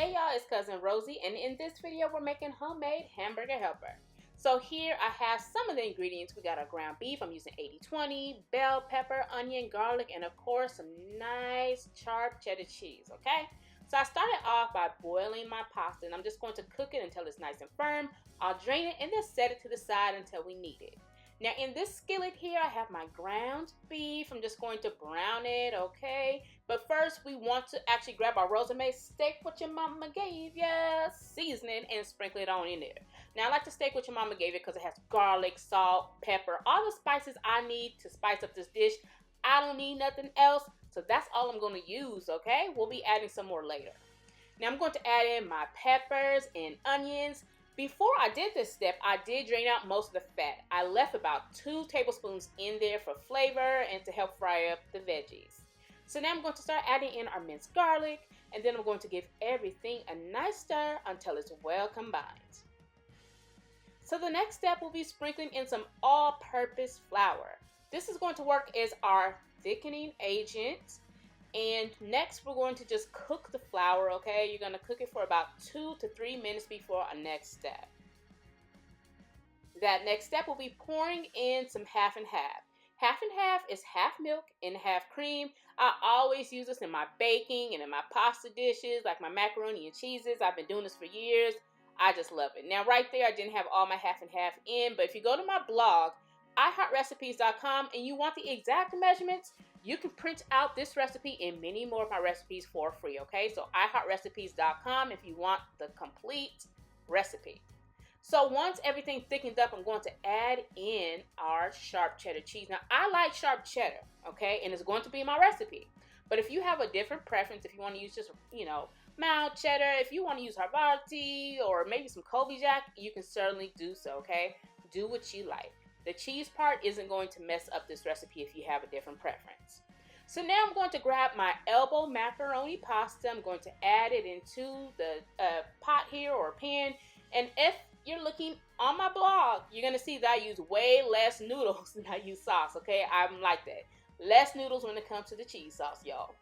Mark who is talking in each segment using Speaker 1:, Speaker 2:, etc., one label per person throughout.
Speaker 1: Hey y'all, it's Cousin Rosie, and in this video we're making homemade hamburger helper. So here I have some of the ingredients. We got our ground beef. I'm using 80/20, bell pepper, onion, garlic, and of course some nice sharp cheddar cheese, okay? So I started off by boiling my pasta, and I'm just going to cook it until it's nice and firm. I'll drain it and then set it to the side until we need it. Now in this skillet here, I have my ground beef. I'm just going to brown it, okay? But first, we want to actually grab our rosemary steak what your mama gave you, season it, and sprinkle it on in there. Now, I like the steak what your mama gave you because it has garlic, salt, pepper, all the spices I need to spice up this dish. I don't need nothing else, so that's all I'm going to use, okay? We'll be adding some more later. Now, I'm going to add in my peppers and onions. Before I did this step, I did drain out most of the fat. I left about 2 tablespoons in there for flavor and to help fry up the veggies. So now I'm going to start adding in our minced garlic, and then I'm going to give everything a nice stir until it's well combined. So the next step will be sprinkling in some all-purpose flour. This is going to work as our thickening agent. And next we're going to just cook the flour, okay? You're going to cook it for about 2 to 3 minutes before our next step. That next step will be pouring in some half and half. Half and half is half milk and half cream. I always use this in my baking and in my pasta dishes, like my macaroni and cheeses. I've been doing this for years. I just love it. Now, right there, I didn't have all my half and half in, but if you go to my blog, iHeartRecipes.com, and you want the exact measurements, you can print out this recipe and many more of my recipes for free, okay? So iHeartRecipes.com if you want the complete recipe. So once everything thickened up, I'm going to add in our sharp cheddar cheese. Now, I like sharp cheddar, okay? And it's going to be my recipe. But if you have a different preference, if you want to use just, mild cheddar, if you want to use Havarti or maybe some Colby Jack, you can certainly do so, okay? Do what you like. The cheese part isn't going to mess up this recipe if you have a different preference. So now I'm going to grab my elbow macaroni pasta. I'm going to add it into the pot here or pan. And if you're looking on my blog, you're going to see that I use way less noodles than I use sauce, okay? I'm like that. Less noodles when it comes to the cheese sauce, y'all.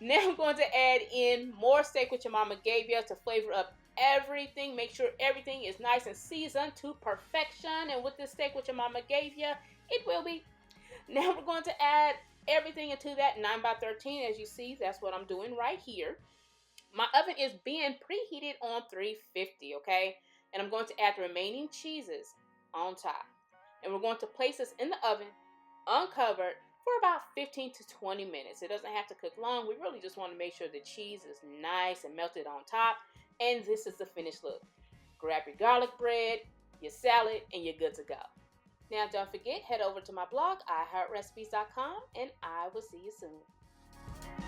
Speaker 1: Now I'm going to add in more steak which your mama gave you to flavor up everything. Make sure everything is nice and seasoned to perfection. And with this steak which your mama gave you, it will be. Now we're going to add everything into that 9x13. As you see, that's what I'm doing right here. My oven is being preheated on 350, okay? And I'm going to add the remaining cheeses on top. And we're going to place this in the oven, uncovered, for about 15 to 20 minutes. It doesn't have to cook long. We really just want to make sure the cheese is nice and melted on top. And this is the finished look. Grab your garlic bread, your salad, and you're good to go. Now, don't forget, head over to my blog, iHeartRecipes.com, and I will see you soon.